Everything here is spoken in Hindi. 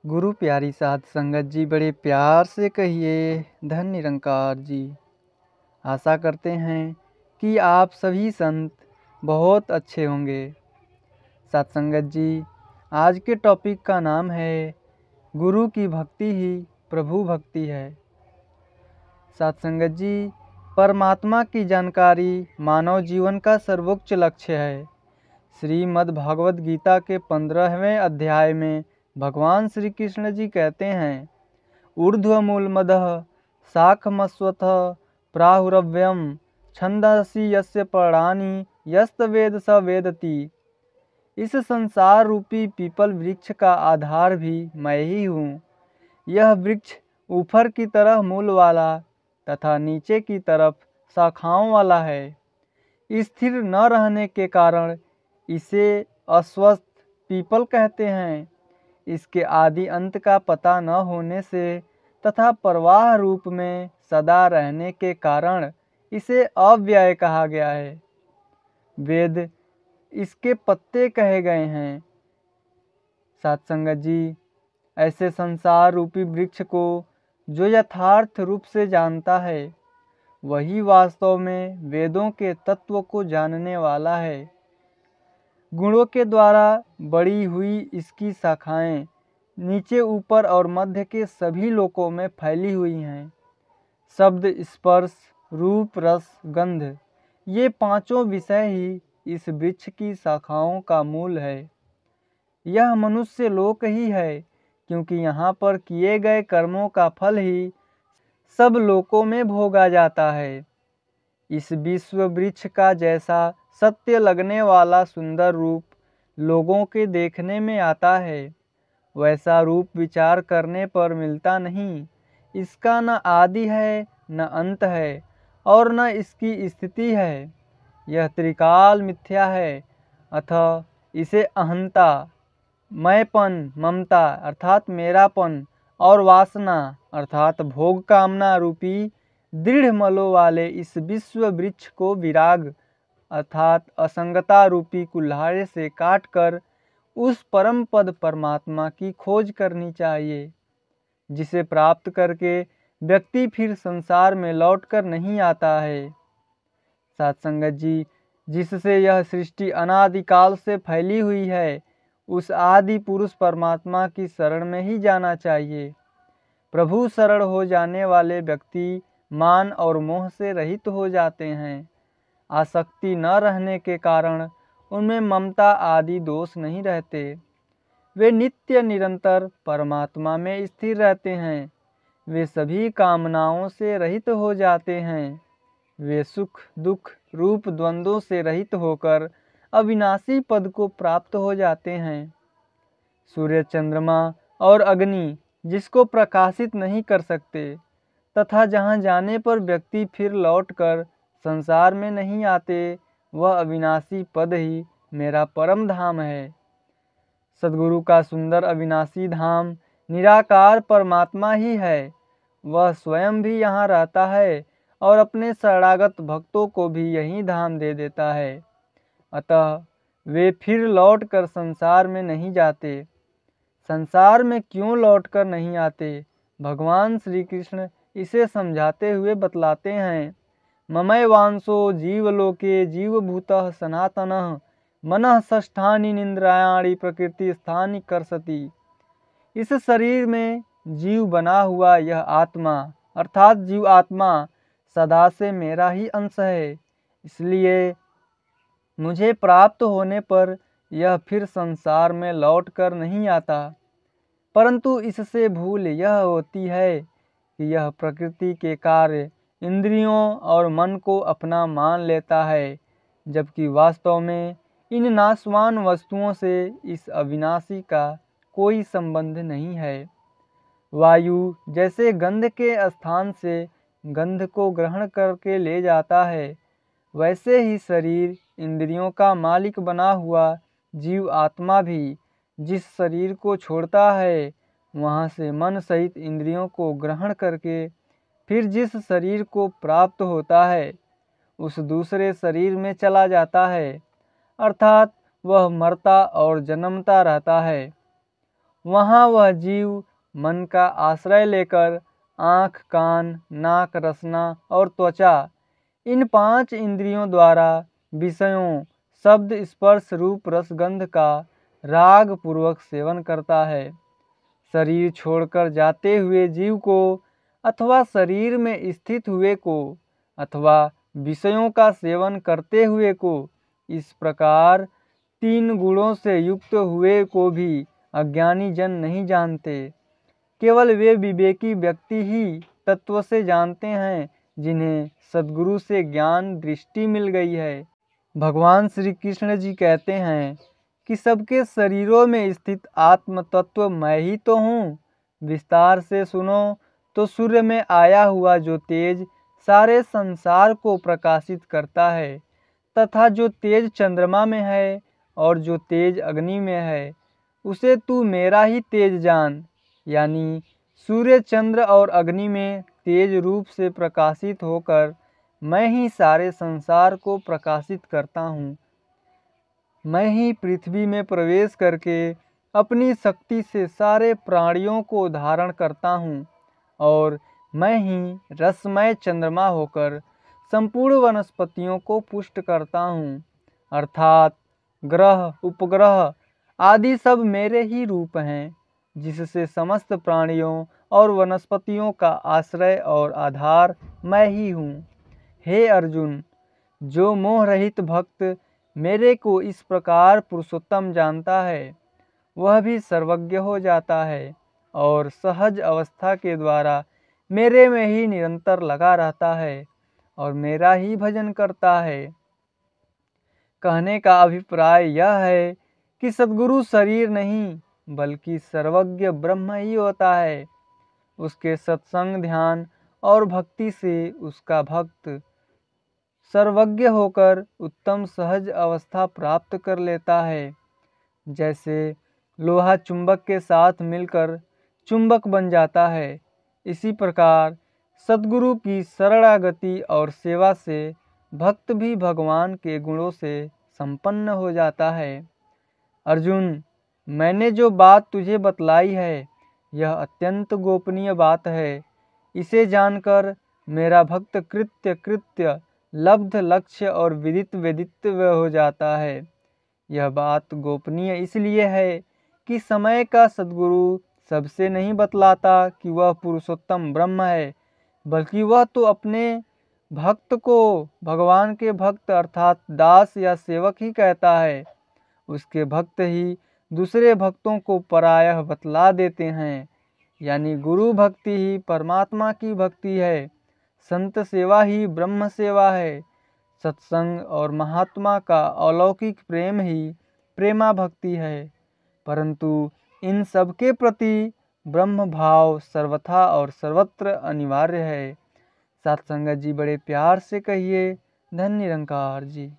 गुरु प्यारी साध संगत जी, बड़े प्यार से कहिए धन निरंकार जी। आशा करते हैं कि आप सभी संत बहुत अच्छे होंगे। साध संगत जी, आज के टॉपिक का नाम है गुरु की भक्ति ही प्रभु भक्ति है। साध संगत जी, परमात्मा की जानकारी मानव जीवन का सर्वोच्च लक्ष्य है। श्रीमद् भागवत गीता के 15वें अध्याय में भगवान श्री कृष्ण जी कहते हैं, ऊर्ध्वमूलमदः शाखमस्वथः प्राहुरव्ययम् छंदसि यस्य पर्णानि यस्तवेद स वेदति। इस संसार रूपी पीपल वृक्ष का आधार भी मैं ही हूँ। यह वृक्ष ऊपर की तरफ मूल वाला तथा नीचे की तरफ शाखाओं वाला है। स्थिर न रहने के कारण इसे अस्वस्थ पीपल कहते हैं। इसके आदि अंत का पता न होने से तथा प्रवाह रूप में सदा रहने के कारण इसे अव्यय कहा गया है। वेद इसके पत्ते कहे गए हैं। साध संगत जी, ऐसे संसार रूपी वृक्ष को जो यथार्थ रूप से जानता है, वही वास्तव में वेदों के तत्व को जानने वाला है। गुणों के द्वारा बड़ी हुई इसकी शाखाएं नीचे ऊपर और मध्य के सभी लोकों में फैली हुई हैं। शब्द, स्पर्श, रूप, रस, गंध, ये पांचों विषय ही इस वृक्ष की शाखाओं का मूल है। यह मनुष्य लोक ही है, क्योंकि यहाँ पर किए गए कर्मों का फल ही सब लोकों में भोगा जाता है। इस विश्व वृक्ष का जैसा सत्य लगने वाला सुंदर रूप लोगों के देखने में आता है, वैसा रूप विचार करने पर मिलता नहीं। इसका न आदि है, न अंत है, और न इसकी स्थिति है। यह त्रिकाल मिथ्या है, अतः इसे अहंता, मैंपन, ममता अर्थात मेरापन और वासना अर्थात भोग कामना रूपी दृढ़ मलों वाले इस विश्व वृक्ष को विराग अर्थात असंगता रूपी कुल्हाड़े से काटकर उस परम पद परमात्मा की खोज करनी चाहिए, जिसे प्राप्त करके व्यक्ति फिर संसार में लौटकर नहीं आता है। साध संगत जी, जिससे यह सृष्टि अनादिकाल से फैली हुई है, उस आदि पुरुष परमात्मा की शरण में ही जाना चाहिए। प्रभु शरण हो जाने वाले व्यक्ति मान और मोह से रहित हो जाते हैं। आसक्ति न रहने के कारण उनमें ममता आदि दोष नहीं रहते। वे नित्य निरंतर परमात्मा में स्थिर रहते हैं। वे सभी कामनाओं से रहित हो जाते हैं। वे सुख दुख रूप द्वंद्वों से रहित होकर अविनाशी पद को प्राप्त हो जाते हैं। सूर्य, चंद्रमा और अग्नि जिसको प्रकाशित नहीं कर सकते तथा जहाँ जाने पर व्यक्ति फिर लौटकर संसार में नहीं आते, वह अविनाशी पद ही मेरा परम धाम है। सद्गुरु का सुंदर अविनाशी धाम निराकार परमात्मा ही है। वह स्वयं भी यहाँ रहता है और अपने शरणागत भक्तों को भी यही धाम दे देता है। अतः वे फिर लौटकर संसार में नहीं जाते। संसार में क्यों लौटकर नहीं आते, भगवान श्री कृष्ण इसे समझाते हुए बतलाते हैं। ममय वांसो जीवलोके जीवभूतः सनातनः मनः षष्ठानि निन्द्रायाणि प्रकृति स्थानि कर्षति। इस शरीर में जीव बना हुआ यह आत्मा अर्थात जीव आत्मा सदा से मेरा ही अंश है। इसलिए मुझे प्राप्त होने पर यह फिर संसार में लौट कर नहीं आता। परंतु इससे भूल यह होती है कि यह प्रकृति के कार्य इंद्रियों और मन को अपना मान लेता है, जबकि वास्तव में इन नाशवान वस्तुओं से इस अविनाशी का कोई संबंध नहीं है। वायु जैसे गंध के स्थान से गंध को ग्रहण करके ले जाता है, वैसे ही शरीर इंद्रियों का मालिक बना हुआ जीव आत्मा भी जिस शरीर को छोड़ता है, वहाँ से मन सहित इंद्रियों को ग्रहण करके फिर जिस शरीर को प्राप्त होता है, उस दूसरे शरीर में चला जाता है, अर्थात वह मरता और जन्मता रहता है। वहाँ वह जीव मन का आश्रय लेकर आँख, कान, नाक, रसना और त्वचा इन 5 इंद्रियों द्वारा विषयों शब्द, स्पर्श, रूप, रस, गंध का राग पूर्वक सेवन करता है। शरीर छोड़कर जाते हुए जीव को अथवा शरीर में स्थित हुए को अथवा विषयों का सेवन करते हुए को इस प्रकार 3 गुणों से युक्त हुए को भी अज्ञानी जन नहीं जानते। केवल वे विवेकी व्यक्ति ही तत्व से जानते हैं जिन्हें सद्गुरु से ज्ञान दृष्टि मिल गई है। भगवान श्री कृष्ण जी कहते हैं कि सबके शरीरों में स्थित आत्म तत्व मैं ही तो हूँ। विस्तार से सुनो तो सूर्य में आया हुआ जो तेज सारे संसार को प्रकाशित करता है, तथा जो तेज चंद्रमा में है और जो तेज अग्नि में है, उसे तू मेरा ही तेज जान। यानी सूर्य, चंद्र और अग्नि में तेज रूप से प्रकाशित होकर मैं ही सारे संसार को प्रकाशित करता हूँ। मैं ही पृथ्वी में प्रवेश करके अपनी शक्ति से सारे प्राणियों को धारण करता हूँ और मैं ही रसमय चंद्रमा होकर संपूर्ण वनस्पतियों को पुष्ट करता हूँ। अर्थात ग्रह, उपग्रह आदि सब मेरे ही रूप हैं, जिससे समस्त प्राणियों और वनस्पतियों का आश्रय और आधार मैं ही हूँ। हे अर्जुन, जो मोह रहित भक्त मेरे को इस प्रकार पुरुषोत्तम जानता है, वह भी सर्वज्ञ हो जाता है और सहज अवस्था के द्वारा मेरे में ही निरंतर लगा रहता है और मेरा ही भजन करता है। कहने का अभिप्राय यह है कि सद्गुरु शरीर नहीं बल्कि सर्वज्ञ ब्रह्म ही होता है। उसके सत्संग, ध्यान और भक्ति से उसका भक्त सर्वज्ञ होकर उत्तम सहज अवस्था प्राप्त कर लेता है। जैसे लोहा चुंबक के साथ मिलकर चुंबक बन जाता है, इसी प्रकार सद्गुरु की शरणागति और सेवा से भक्त भी भगवान के गुणों से संपन्न हो जाता है। अर्जुन, मैंने जो बात तुझे बतलाई है, यह अत्यंत गोपनीय बात है। इसे जानकर मेरा भक्त कृत्य कृत्य, लब्ध लक्ष्य और विदित वेदित्व हो जाता है। यह बात गोपनीय इसलिए है कि समय का सद्गुरु सबसे नहीं बतलाता कि वह पुरुषोत्तम ब्रह्म है, बल्कि वह तो अपने भक्त को भगवान के भक्त अर्थात दास या सेवक ही कहता है। उसके भक्त ही दूसरे भक्तों को परायः बतला देते हैं। यानी गुरु भक्ति ही परमात्मा की भक्ति है, संत सेवा ही ब्रह्म सेवा है, सत्संग और महात्मा का अलौकिक प्रेम ही प्रेमा भक्ति है। परंतु इन सब के प्रति ब्रह्म भाव सर्वथा और सर्वत्र अनिवार्य है। सत्संगत जी बड़े प्यार से कहिए, धन्य निरंकार जी।